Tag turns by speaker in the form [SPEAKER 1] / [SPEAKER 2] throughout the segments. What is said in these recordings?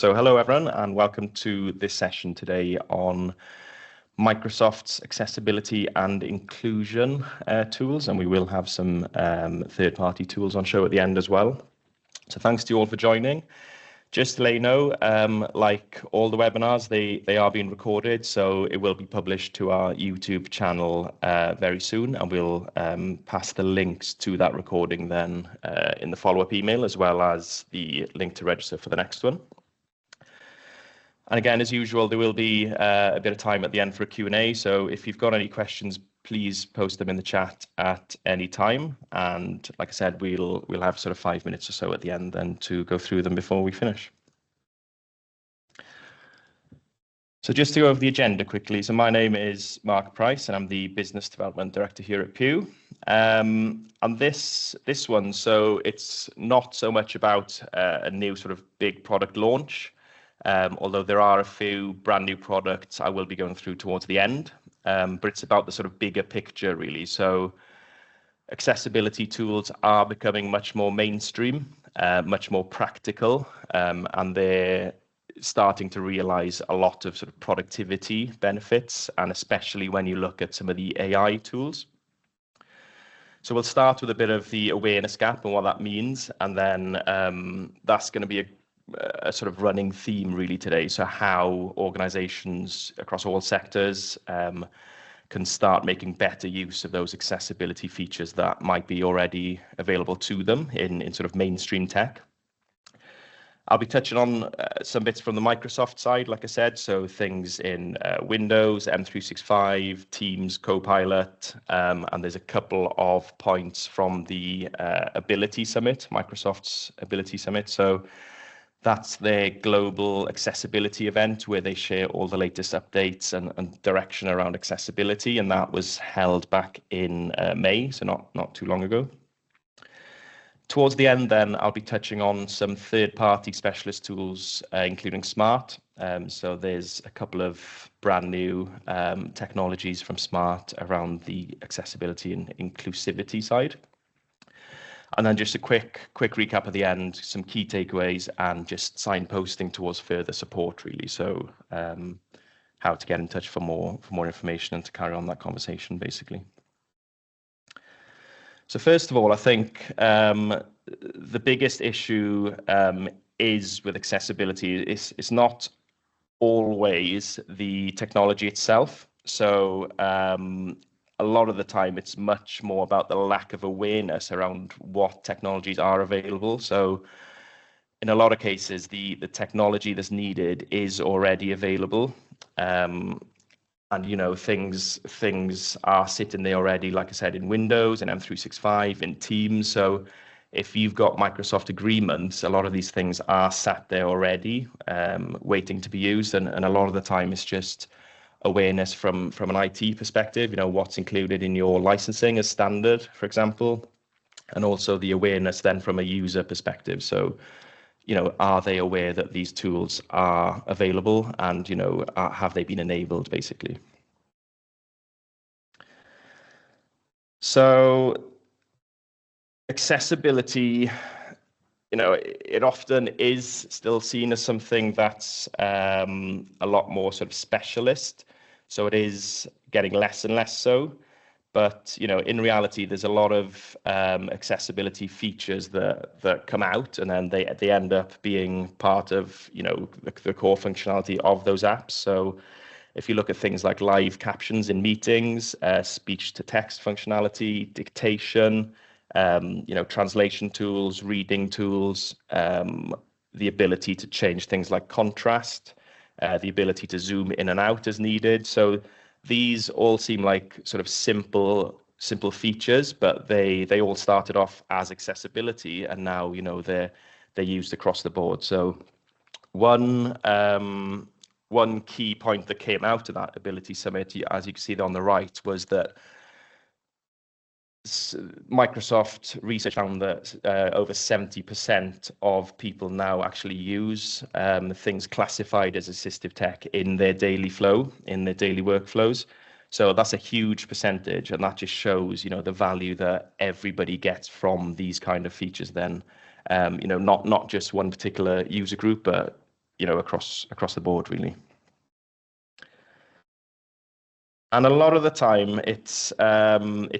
[SPEAKER 1] So hello everyone and welcome to this session today on Microsoft's accessibility and inclusion tools, and we will have some third-party tools on show at the end as well. So thanks to you all for joining. Just to let you know, like all the webinars, they are being recorded, so it will be published to our YouTube channel very soon, and we'll pass the links to that recording then in the follow-up email, as well as the link to register for the next one. And again, as usual, there will be a bit of time at the end for a Q&A. So if you've got any questions, please post them in the chat at any time. And like I said, we'll have sort of 5 minutes or so at the end then to go through them before we finish. So just to go over the agenda quickly. So my name is Mark Price, and I'm the Business Development Director here at Pugh. And this one, so it's not so much about a new sort of big product launch. Although there are a few brand new products I will be going through towards the end, but it's about the sort of bigger picture really. So accessibility tools are becoming much more mainstream, much more practical, and they're starting to realize a lot of sort of productivity benefits, and especially when you look at some of the AI tools. So we'll start with a bit of the awareness gap and what that means, and then that's going to be a sort of running theme really today. So how organizations across all sectors can start making better use of those accessibility features that might be already available to them in sort of mainstream tech. I'll be touching on some bits from the Microsoft side, like I said, so things in Windows, M365, Teams, Copilot, and there's a couple of points from the Ability Summit, Microsoft's Ability Summit. So that's their global accessibility event where they share all the latest updates and direction around accessibility, and that was held back in May, so not too long ago. Towards the end then, I'll be touching on some third-party specialist tools, including Smart. So there's a couple of brand new technologies from Smart around the accessibility and inclusivity side. And then just a quick recap at the end, some key takeaways, and just signposting towards further support, really. So how to get in touch for more information and to carry on that conversation, basically. So first of all, I think the biggest issue is with accessibility. It's not always the technology itself. So a lot of the time, it's much more about the lack of awareness around what technologies are available. So in a lot of cases, the technology that's needed is already available. And, you know, things are sitting there already, like I said, in Windows and M365, in Teams. So if you've got Microsoft agreements, a lot of these things are sat there already, waiting to be used. And a lot of the time, it's just awareness from an IT perspective, you know, what's included in your licensing as standard, for example, and also the awareness then from a user perspective. So, you know, are they aware that these tools are available, and, you know, have they been enabled, basically? So accessibility, you know, it often is still seen as something that's a lot more sort of specialist. So it is getting less and less so. But, you know, in reality, there's a lot of accessibility features that come out, and then they end up being part of, you know, the core functionality of those apps. So if you look at things like live captions in meetings, speech to text functionality, dictation, you know, translation tools, reading tools, the ability to change things like contrast, the ability to zoom in and out as needed. So these all seem like sort of simple features, but they all started off as accessibility, and now, you know, they're used across the board. So one key point that came out of that Ability Summit, as you can see on the right, was that Microsoft research found that over 70% of people now actually use things classified as assistive tech in their daily flow, in their daily workflows. So that's a huge percentage, and that just shows, you know, the value that everybody gets from these kind of features then. You know, not just one particular user group, but across the board really. And a lot of the time, it's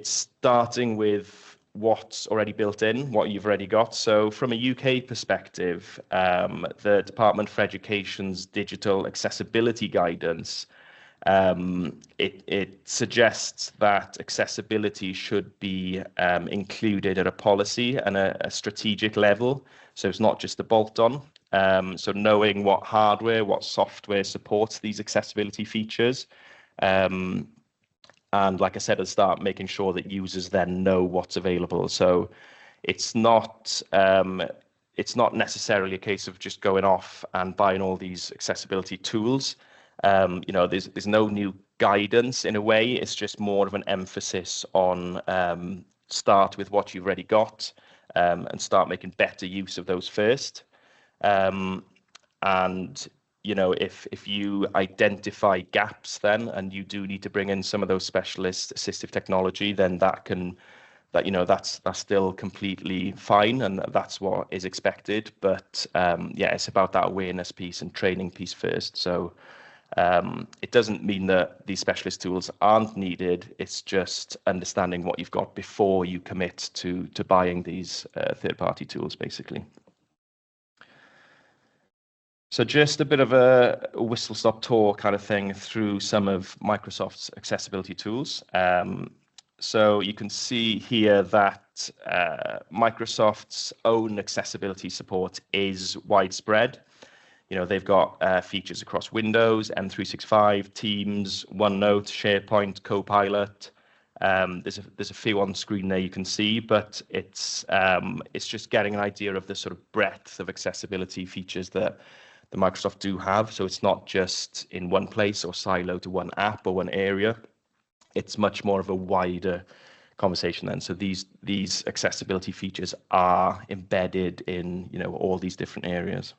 [SPEAKER 1] starting with what's already built in, what you've already got. So from a UK perspective, the Department for Education's digital accessibility guidance, it suggests that accessibility should be included at a policy and a strategic level. So it's not just a bolt-on. So knowing what hardware, what software supports these accessibility features. And like I said at the start, making sure that users then know what's available. So it's not necessarily a case of just going off and buying all these accessibility tools. There's no new guidance in a way. It's just more of an emphasis on start with what you've already got and start making better use of those first. And if you identify gaps then, and you do need to bring in some of those specialist assistive technology, then that's still completely fine, and that's what is expected. But it's about that awareness piece and training piece first. So it doesn't mean that these specialist tools aren't needed. It's just understanding what you've got before you commit to buying these third-party tools, basically. So just a bit of a whistle-stop tour kind of thing through some of Microsoft's accessibility tools. So you can see here that Microsoft's own accessibility support is widespread. They've got features across Windows, M365, Teams, OneNote, SharePoint, Copilot. There's a few on screen there you can see, but it's just getting an idea of the sort of breadth of accessibility features that the Microsoft do have. So it's not just in one place or siloed to one app or one area. It's much more of a wider conversation then. So these accessibility features are embedded in all these different areas.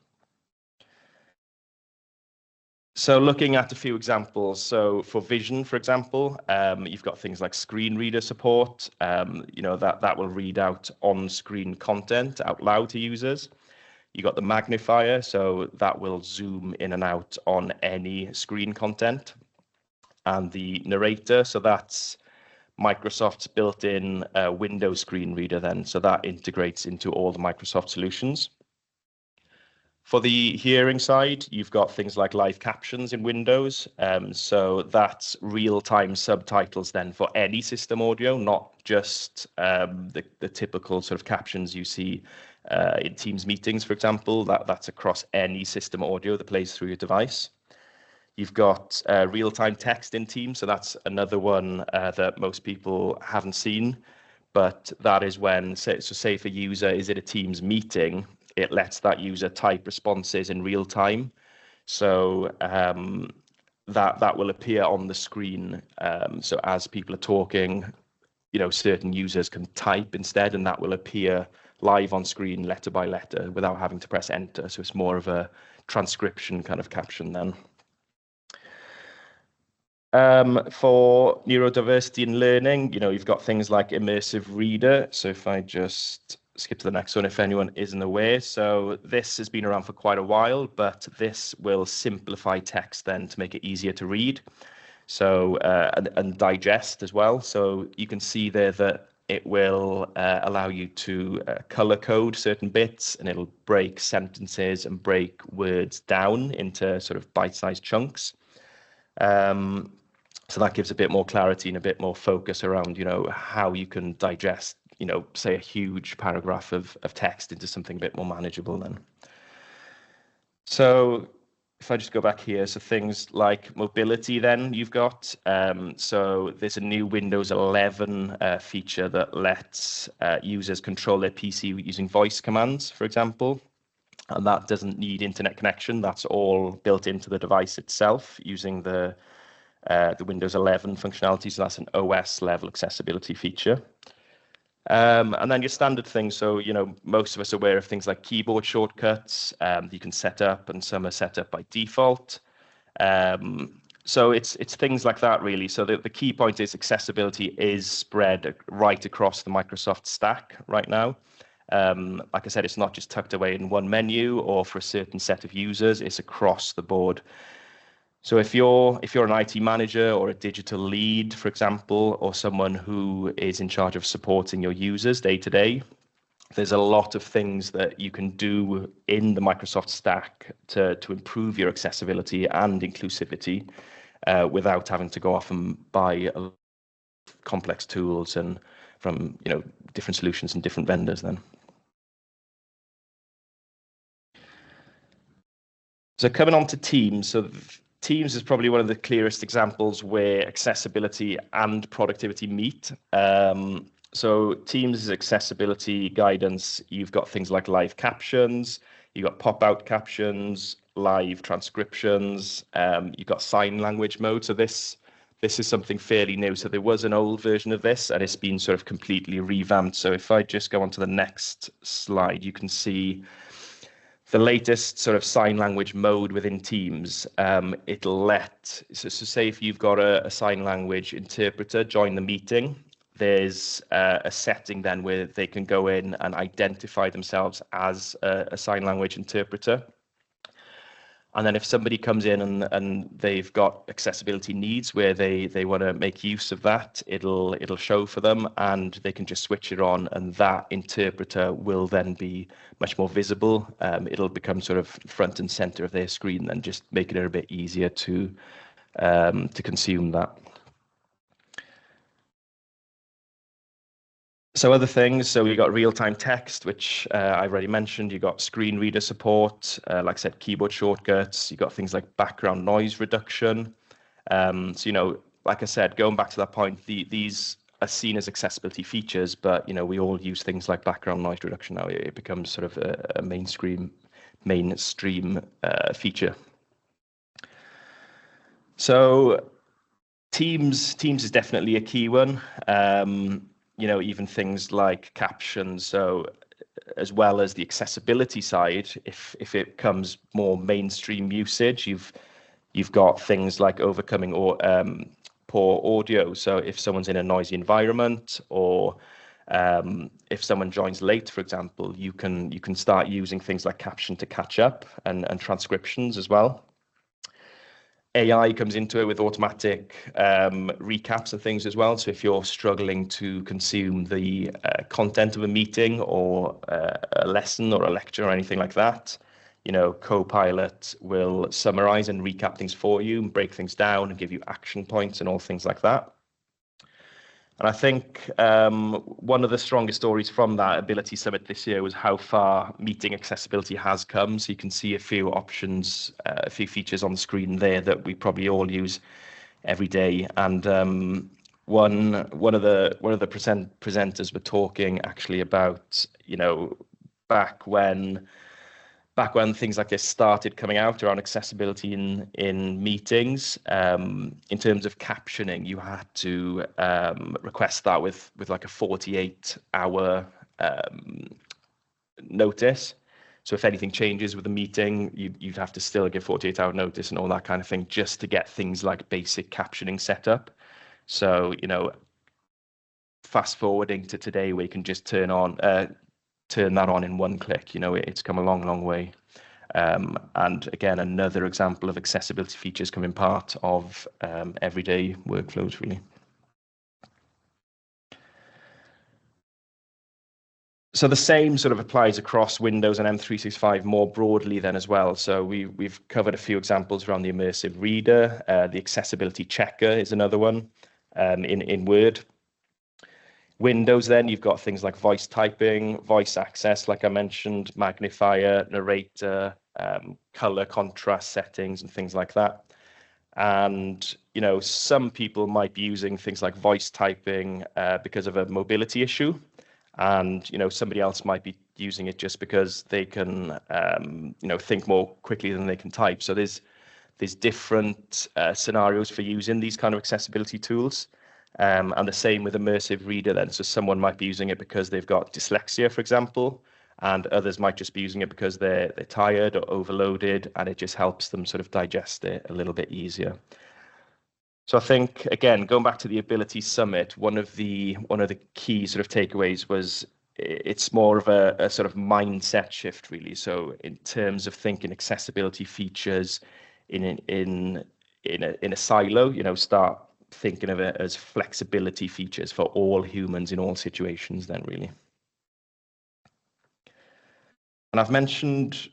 [SPEAKER 1] So looking at a few examples, so for vision, for example, you've got things like screen reader support, that will read out on-screen content out loud to users. You got the magnifier, so that will zoom in and out on any screen content. And the narrator, so that's Microsoft's built-in Windows screen reader then, so that integrates into all the Microsoft solutions. For the hearing side, you've got things like live captions in Windows. So that's real-time subtitles then for any system audio, not just the typical sort of captions you see in Teams meetings, for example. That's across any system audio that plays through your device. You've got real-time text in Teams. So that's another one that most people haven't seen. But that is when, say if a user is at a Teams meeting, it lets that user type responses in real time. So that will appear on the screen. So as people are talking, certain users can type instead, and that will appear live on screen, letter by letter, without having to press enter. So it's more of a transcription kind of caption then. For neurodiversity and learning, you've got things like Immersive Reader. So if I just skip to the next one, if anyone isn't aware. So this has been around for quite a while, but this will simplify text then to make it easier to read. So and digest as well. So you can see there that it will allow you to color code certain bits, and it'll break sentences and break words down into sort of bite-sized chunks. So that gives a bit more clarity and a bit more focus around, how you can digest, say a huge paragraph of text into something a bit more manageable then. So if I just go back here, so things like mobility then you've got. So there's a new Windows 11 feature that lets users control their PC using voice commands, for example. And that doesn't need internet connection. That's all built into the device itself using the Windows 11 functionality. So that's an OS level accessibility feature. And then your standard things. So, most of us are aware of things like keyboard shortcuts you can set up, and some are set up by default. So it's things like that, really. So the key point is accessibility is spread right across the Microsoft stack right now. Like I said, it's not just tucked away in one menu or for a certain set of users, it's across the board. So if you're an IT manager or a digital lead, for example, or someone who is in charge of supporting your users day to day, there's a lot of things that you can do in the Microsoft stack to improve your accessibility and inclusivity without having to go off and buy complex tools and from different solutions and different vendors then. So coming on to Teams, so Teams is probably one of the clearest examples where accessibility and productivity meet. So Teams' accessibility guidance, you've got things like live captions, you've got pop-out captions, live transcriptions, you've got sign language mode. So this is something fairly new. So there was an old version of this and it's been sort of completely revamped. So if I just go on to the next slide, you can see the latest sort of sign language mode within Teams. It'll let, so say if you've got a sign language interpreter join the meeting, there's a setting then where they can go in and identify themselves as a sign language interpreter. And then if somebody comes in and they've got accessibility needs where they want to make use of that, it'll show for them and they can just switch it on and that interpreter will then be much more visible. It'll become sort of front and center of their screen and just making it a bit easier to consume that. So other things, so we got real-time text, which I've already mentioned. You got screen reader support, like I said, keyboard shortcuts. You got things like background noise reduction. So, like I said, going back to that point, these are seen as accessibility features, but, we all use things like background noise reduction now. It becomes sort of a mainstream feature. So Teams is definitely a key one. Even things like captions. So as well as the accessibility side, if it comes more mainstream usage, you've got things like overcoming poor audio. So if someone's in a noisy environment or if someone joins late, for example, you can start using things like caption to catch up and transcriptions as well. AI comes into it with automatic recaps and things as well. So if you're struggling to consume the content of a meeting or a lesson or a lecture or anything like that, Copilot will summarize and recap things for you and break things down and give you action points and all things like that. And I think one of the strongest stories from that Ability Summit this year was how far meeting accessibility has come. So you can see a few options, a few features on the screen there that we probably all use every day. And one of the presenters were talking actually about, back when things like this started coming out around accessibility in meetings, in terms of captioning, you had to request that with like a 48-hour notice. So if anything changes with the meeting, you'd have to still give 48-hour notice and all that kind of thing just to get things like basic captioning set up. So, fast forwarding to today where you can just turn that on in one click, it's come a long way. And again, another example of accessibility features coming part of everyday workflows, really. So the same sort of applies across Windows and M365 more broadly then as well. So we've covered a few examples around the Immersive Reader. The accessibility checker is another one in Word. Windows, then you've got things like voice typing, voice access, like I mentioned, magnifier, narrator, color contrast settings and things like that. And, some people might be using things like voice typing because of a mobility issue. And, somebody else might be using it just because they can, think more quickly than they can type. So there's different scenarios for using these kind of accessibility tools. And the same with Immersive Reader then. So someone might be using it because they've got dyslexia, for example, and others might just be using it because they're tired or overloaded, and it just helps them sort of digest it a little bit easier. So I think, again, going back to the Ability Summit, one of the key sort of takeaways was it's more of a sort of mindset shift, really. So in terms of thinking accessibility features in a silo, start thinking of it as flexibility features for all humans in all situations then, really. And I've mentioned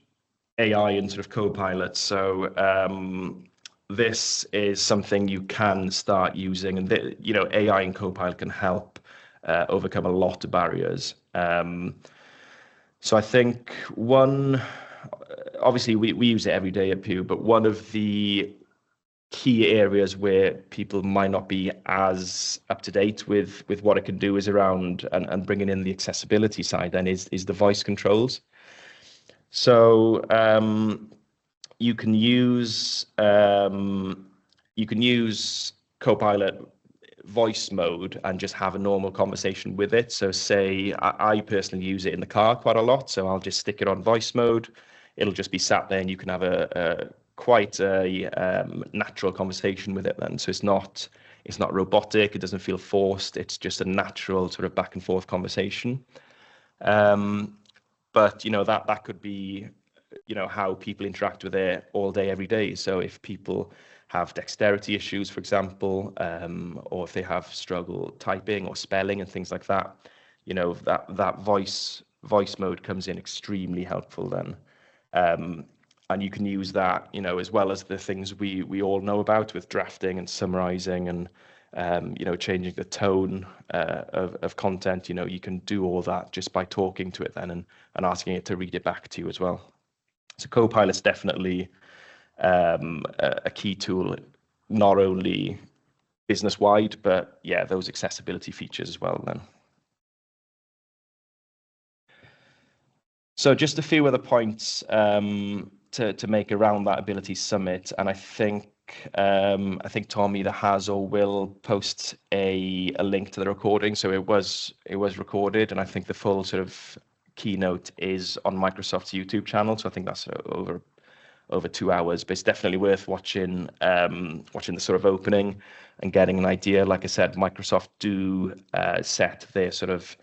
[SPEAKER 1] AI and sort of Copilot. So this is something you can start using, and AI and Copilot can help overcome a lot of barriers. So I think obviously we use it every day at Pugh, but one of the key areas where people might not be as up to date with what it can do is around and bringing in the accessibility side. Then is the voice controls. So you can use Copilot voice mode and just have a normal conversation with it. So say I personally use it in the car quite a lot. So I'll just stick it on voice mode. It'll just be sat there, and you can have quite a natural conversation with it then. So it's not robotic. It doesn't feel forced. It's just a natural sort of back and forth conversation. But that could be how people interact with it all day, every day. So if people have dexterity issues, for example, or if they have struggle typing or spelling and things like that, that voice mode comes in extremely helpful then. And you can use that, as well as the things we all know about with drafting and summarizing and changing the tone of content. You can do all that just by talking to it then and asking it to read it back to you as well. So Copilot's definitely a key tool, not only business-wide, but yeah, those accessibility features as well then. So just a few other points to make around that Ability Summit, and I think Tom either has or will post a link to the recording. So it was recorded, and I think the full sort of keynote is on Microsoft's YouTube channel. So I think that's over 2 hours, but it's definitely worth watching the sort of opening and getting an idea. Like I said, Microsoft do set their sort of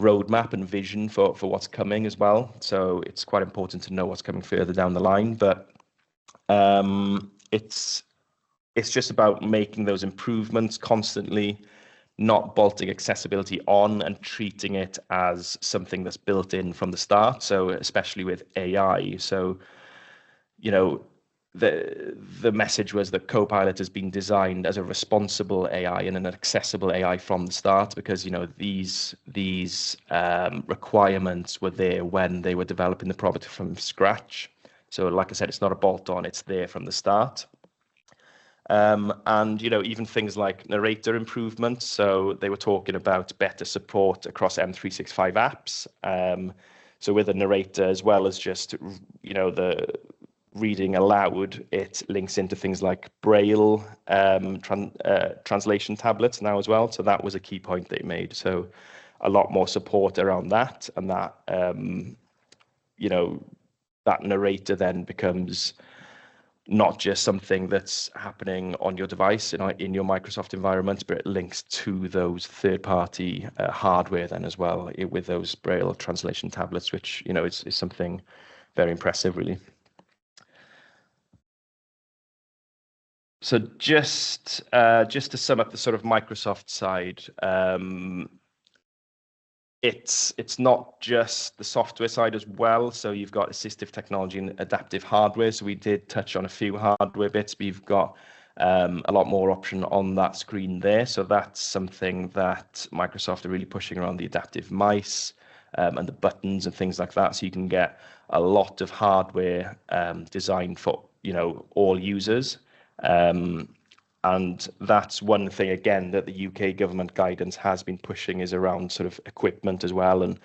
[SPEAKER 1] roadmap and vision for what's coming as well. So it's quite important to know what's coming further down the line. But it's just about making those improvements constantly, not bolting accessibility on and treating it as something that's built in from the start. So especially with AI. So the message was that Copilot has been designed as a responsible AI and an accessible AI from the start, because these requirements were there when they were developing the product from scratch. So like I said, it's not a bolt-on; it's there from the start. And even things like narrator improvements. So they were talking about better support across M365 apps. So with a narrator, as well as just the reading aloud, it links into things like Braille translation tablets now as well. So that was a key point they made. So a lot more support around that, and that that narrator then becomes not just something that's happening on your device in your Microsoft environment, but it links to those third-party hardware then as well with those Braille translation tablets, which is something very impressive, really. So just to sum up the sort of Microsoft side, it's not just the software side as well. So you've got assistive technology and adaptive hardware. So we did touch on a few hardware bits, but you've got a lot more option on that screen there. So that's something that Microsoft are really pushing around, the adaptive mice and the buttons and things like that. So you can get a lot of hardware designed for all users. And that's one thing, again, that the UK government guidance has been pushing, is around sort of equipment as well and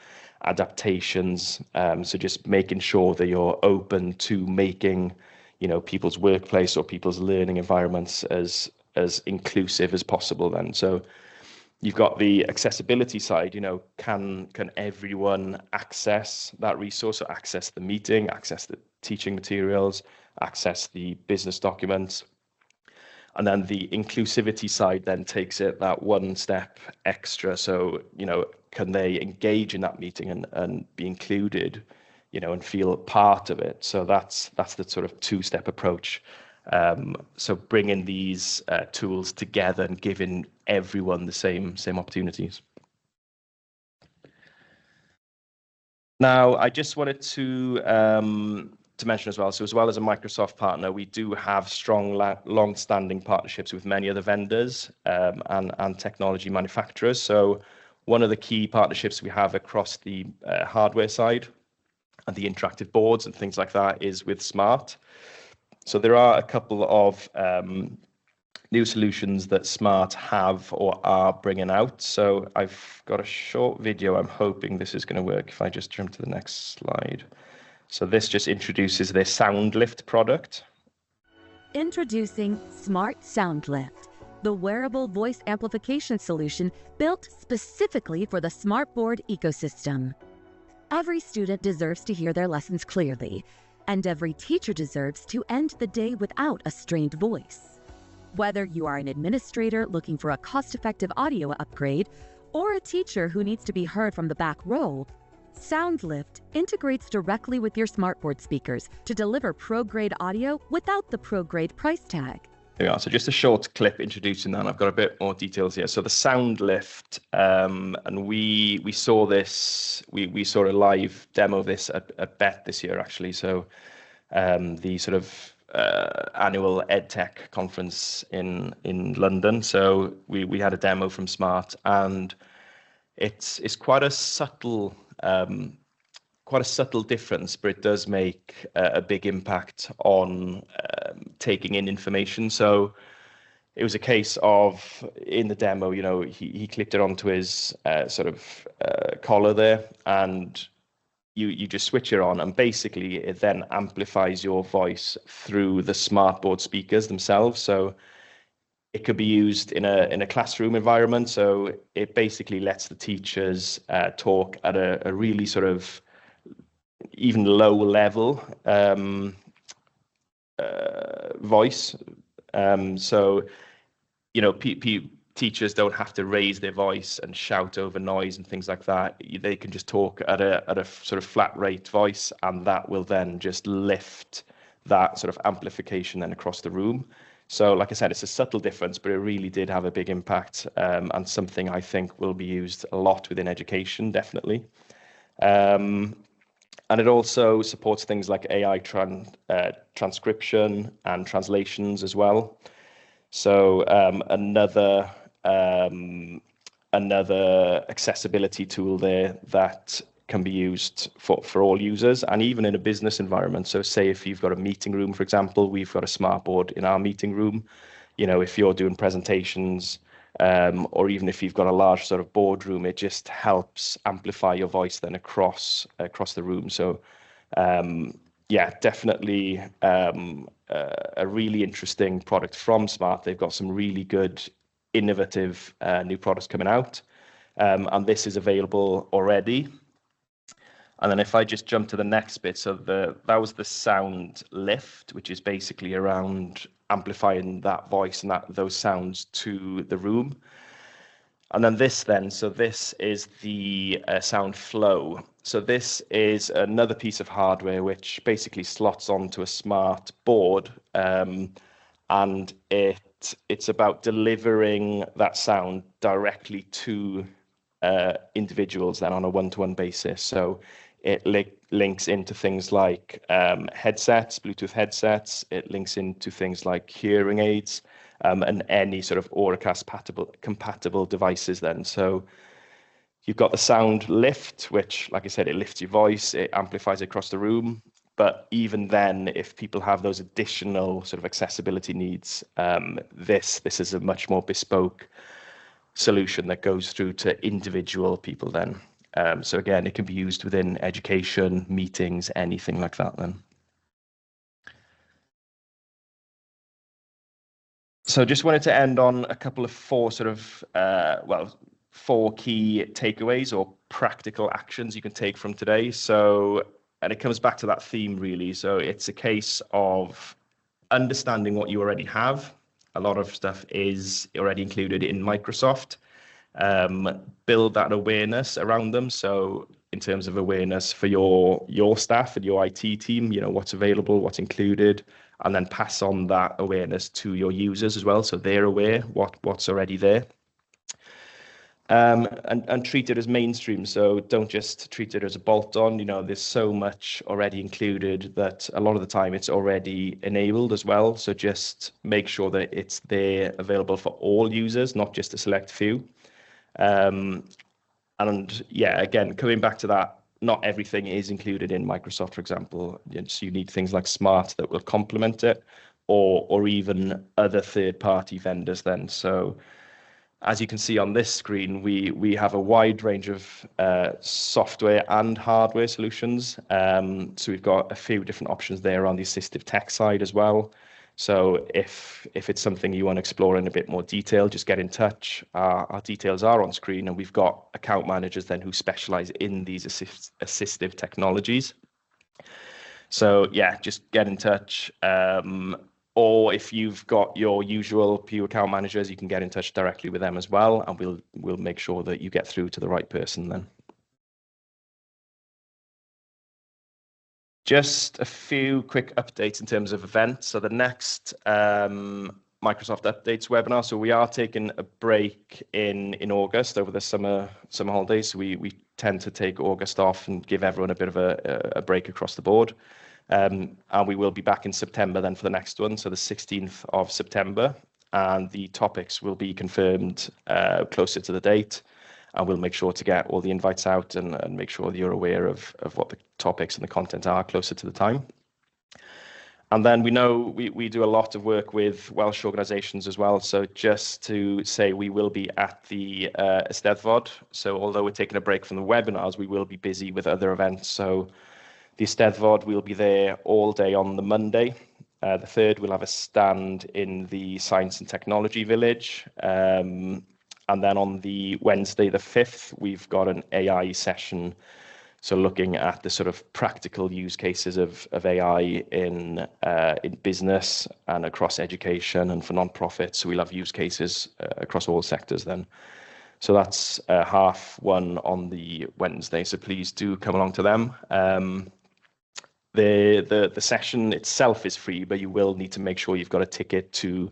[SPEAKER 1] adaptations. So just making sure that you're open to making, people's workplace or people's learning environments as inclusive as possible then. So you've got the accessibility side, can everyone access that resource, or access the meeting, access the teaching materials, access the business documents? And then the inclusivity side then takes it that one step extra. So, can they engage in that meeting and be included, and feel part of it. So that's the sort of two-step approach. So bringing these tools together and giving everyone the same opportunities. Now, I just wanted to mention as well, so as well as a Microsoft partner, we do have strong, long-standing partnerships with many other vendors and technology manufacturers. So one of the key partnerships we have across the hardware side and the interactive boards and things like that is with Smart. So there are a couple of new solutions that Smart have or are bringing out. So I've got a short video. I'm hoping this is going to work if I just jump to the next slide. So this just introduces their SoundLift product.
[SPEAKER 2] Introducing Smart SoundLift, the wearable voice amplification solution built specifically for the smartboard ecosystem. Every student deserves to hear their lessons clearly, and every teacher deserves to end the day without a strained voice. Whether you are an administrator looking for a cost-effective audio upgrade or a teacher who needs to be heard from the back row, SoundLift integrates directly with your smartboard speakers to deliver pro-grade audio without the pro-grade price tag.
[SPEAKER 1] There we are. So just a short clip introducing that. I've got a bit more details here. So the SoundLift, and we saw this, we saw a live demo of this at BET this year, actually. So the sort of annual EdTech conference in London. So we had a demo from Smart, and it's quite a subtle difference, but it does make a big impact on taking in information. So it was a case of, in the demo, he clipped it onto his collar there, and you just switch it on, and basically it then amplifies your voice through the smartboard speakers themselves. So it could be used in a classroom environment. So it basically lets the teachers talk at a really sort of even low level voice. So teachers don't have to raise their voice and shout over noise and things like that. They can just talk at a sort of flat rate voice, and that will then just lift that sort of amplification then across the room. So like I said, it's a subtle difference, but it really did have a big impact, and something I think will be used a lot within education, definitely. And it also supports things like AI transcription and translations as well. So another accessibility tool there that can be used for all users, and even in a business environment. So say if you've got a meeting room, for example, we've got a smartboard in our meeting room. If you're doing presentations, or even if you've got a large sort of boardroom, it just helps amplify your voice then across the room. So yeah, definitely a really interesting product from Smart. They've got some really good, innovative new products coming out, and this is available already. And then if I just jump to the next bit, so that was the SoundLift, which is basically around amplifying that voice and those sounds to the room. And then this is the SoundFlow. So this is another piece of hardware which basically slots onto a smart board, and it's about delivering that sound directly to individuals then on a one-to-one basis. So it links into things like headsets, Bluetooth headsets. It links into things like hearing aids, and any sort of Auracast compatible devices then. So you've got the SoundLift, which, like I said, it lifts your voice, it amplifies it across the room. But even then, if people have those additional sort of accessibility needs, this is a much more bespoke solution that goes through to individual people then. So again, it can be used within education, meetings, anything like that then. So just wanted to end on a couple of four key takeaways or practical actions you can take from today. So, and it comes back to that theme really. So it's a case of understanding what you already have. A lot of stuff is already included in Microsoft. build that awareness around them. So in terms of awareness for your staff and your IT team, what's available, what's included, and then pass on that awareness to your users as well, so they're aware what's already there. And treat it as mainstream. So don't just treat it as a bolt-on. There's so much already included that a lot of the time it's already enabled as well. So just make sure that it's there, available for all users, not just a select few. And yeah, again, coming back to that, not everything is included in Microsoft, for example. So you need things like Smart that will complement it, or even other third-party vendors then. So as you can see on this screen, we have a wide range of software and hardware solutions. So we've got a few different options there on the assistive tech side as well. So if it's something you want to explore in a bit more detail, just get in touch. Our details are on screen, and we've got account managers then who specialize in these assistive technologies. So yeah, just get in touch. Or if you've got your usual Pugh account managers, you can get in touch directly with them as well, and we'll make sure that you get through to the right person then. Just a few quick updates in terms of events. So the next Microsoft Updates webinar. So we are taking a break in August over the summer holidays. So we tend to take August off and give everyone a bit of a break across the board. And we will be back in September then for the next one, so the 16th of September. And the topics will be confirmed closer to the date. And we'll make sure to get all the invites out and make sure that you're aware of what the topics and the content are closer to the time. And then we know we do a lot of work with Welsh organisations as well. So just to say, we will be at the Eisteddfod. So although we're taking a break from the webinars, we will be busy with other events. So the Eisteddfod, we'll be there all day on the Monday. The 3rd, we'll have a stand in the Science and Technology Village. And then on the Wednesday, the 5th, we've got an AI session. So looking at the sort of practical use cases of AI in business and across education and for non-profits. So we'll have use cases across all sectors then. So that's 1:30 on the Wednesday. So please do come along to them. The session itself is free, but you will need to make sure you've got a ticket to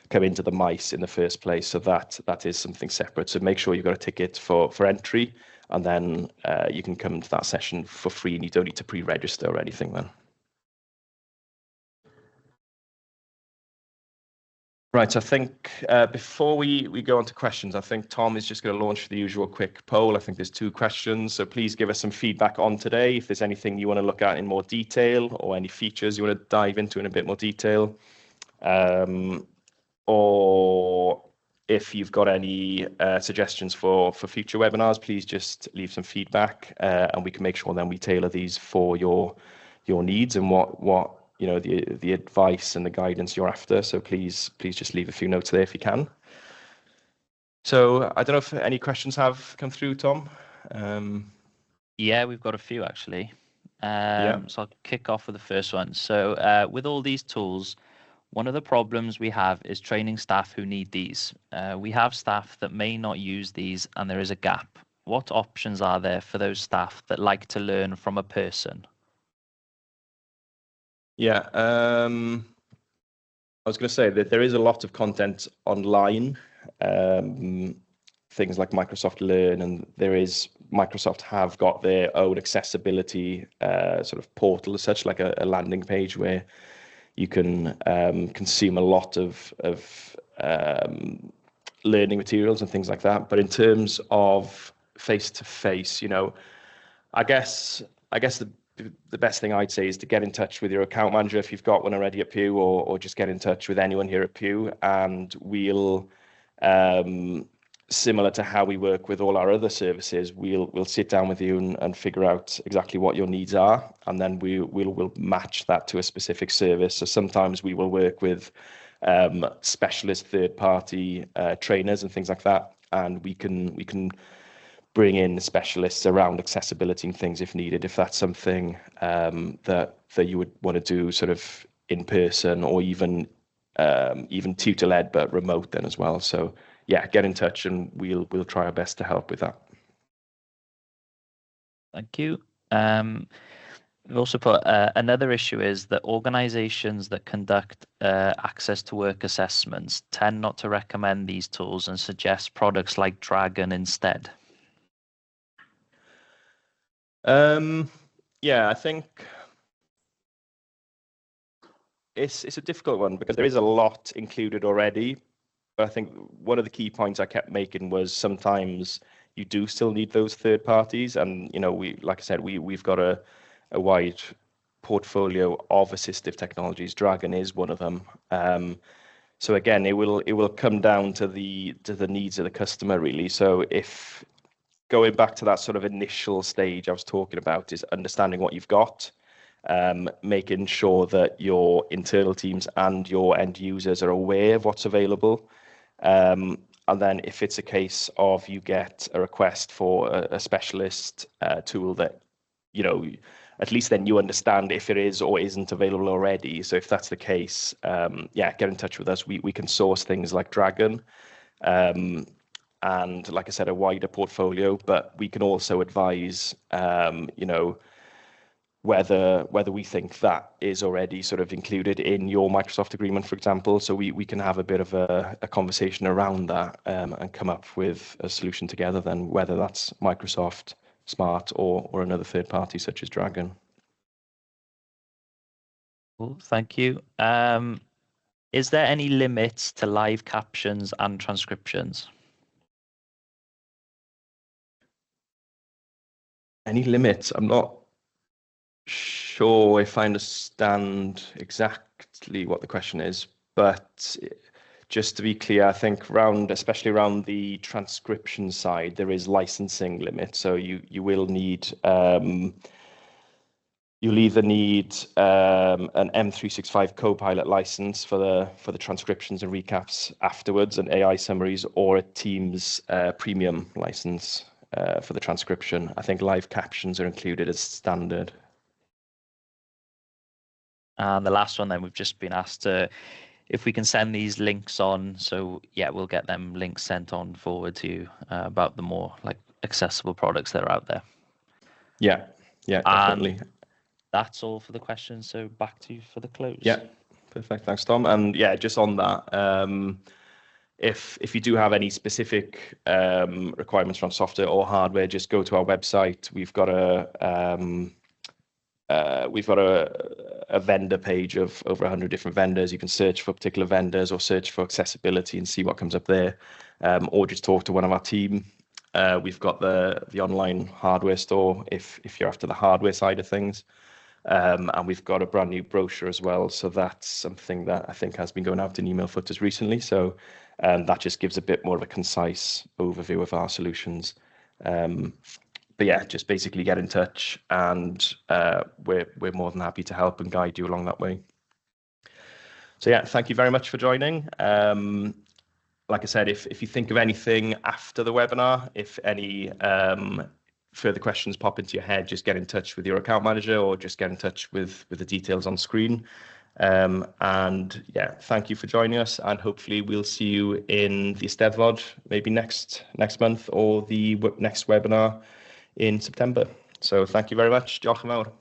[SPEAKER 1] come into the MICE in the first place. So that is something separate. So make sure you've got a ticket for entry, and then you can come to that session for free, and you don't need to pre-register or anything then. Right, so I think before we go on to questions, I think Tom is just going to launch the usual quick poll. I think there's 2 questions, so please give us some feedback on today. If there's anything you want to look at in more detail, or any features you want to dive into in a bit more detail, or if you've got any suggestions for future webinars, please just leave some feedback, and we can make sure then we tailor these for your needs and what the advice and the guidance you're after. So please just leave a few notes there if you can. So I don't know if any questions have come through, Tom.
[SPEAKER 3] Yeah, we've got a few actually. So I'll kick off with the first one. So with all these tools, one of the problems we have is training staff who need these. We have staff that may not use these, and there is a gap. What options are there for those staff that like to learn from a person?
[SPEAKER 1] Yeah, I was going to say that there is a lot of content online, things like Microsoft Learn, and Microsoft have got their own accessibility sort of portal as such, like a landing page where you can consume a lot of learning materials and things like that. But in terms of face-to-face, I guess the best thing I'd say is to get in touch with your account manager if you've got one already at Pugh, or just get in touch with anyone here at Pugh, and we'll, similar to how we work with all our other services, we'll sit down with you and figure out exactly what your needs are, and then we'll match that to a specific service. So sometimes we will work with specialist third-party trainers and things like that, and we can bring in specialists around accessibility and things if needed, if that's something that you would want to do sort of in person, or even tutor-led but remote then as well. So yeah, get in touch and we'll try our best to help with that.
[SPEAKER 3] Thank you. We've also put another issue is that organizations that conduct access to work assessments tend not to recommend these tools and suggest products like Dragon instead.
[SPEAKER 1] Yeah, I think it's a difficult one because there is a lot included already. But I think one of the key points I kept making was sometimes you do still need those third parties, and like I said, we've got a wide portfolio of assistive technologies. Dragon is one of them. So again, it will come down to the needs of the customer really. So if going back to that sort of initial stage I was talking about is understanding what you've got, making sure that your internal teams and your end users are aware of what's available. And then if it's a case of you get a request for a specialist tool that, at least then you understand if it is or isn't available already. So if that's the case, yeah, get in touch with us. We can source things like Dragon. And like I said, a wider portfolio, but we can also advise, whether we think that is already sort of included in your Microsoft agreement, for example. So we can have a bit of a conversation around that and come up with a solution together then, whether that's Microsoft, Smart, or another third party such as Dragon.
[SPEAKER 3] Cool, thank you. Is there any limits to live captions and transcriptions?
[SPEAKER 1] Any limits? I'm not sure if I understand exactly what the question is, but just to be clear, I think especially around the transcription side, there is licensing limits. So you will need you'll either need an M365 Copilot license for the transcriptions and recaps afterwards and AI summaries, or a Teams premium license for the transcription. I think live captions are included as standard.
[SPEAKER 3] And the last one then, we've just been asked if we can send these links on. So yeah, we'll get them links sent on forward to you about the more like accessible products that are out there. Yeah, definitely. And that's all for the questions. So back to you for the close.
[SPEAKER 1] Yeah, perfect. Thanks, Tom. And yeah, just on that, if you do have any specific requirements from software or hardware, just go to our website. We've got a vendor page of over 100 different vendors. You can search for particular vendors or search for accessibility and see what comes up there, or just talk to one of our team. We've got the online hardware store if you're after the hardware side of things. And we've got a brand new brochure as well. So that's something that I think has been going out in email footers recently. So that just gives a bit more of a concise overview of our solutions. But yeah, just basically get in touch, and we're more than happy to help and guide you along that way. So yeah, thank you very much for joining. Like I said, if you think of anything after the webinar, if any further questions pop into your head, just get in touch with your account manager or just get in touch with the details on screen. And yeah, thank you for joining us, and hopefully we'll see you in the Eisteddfod maybe next month, or the next webinar in September. So thank you very much. Diolch yn fawr.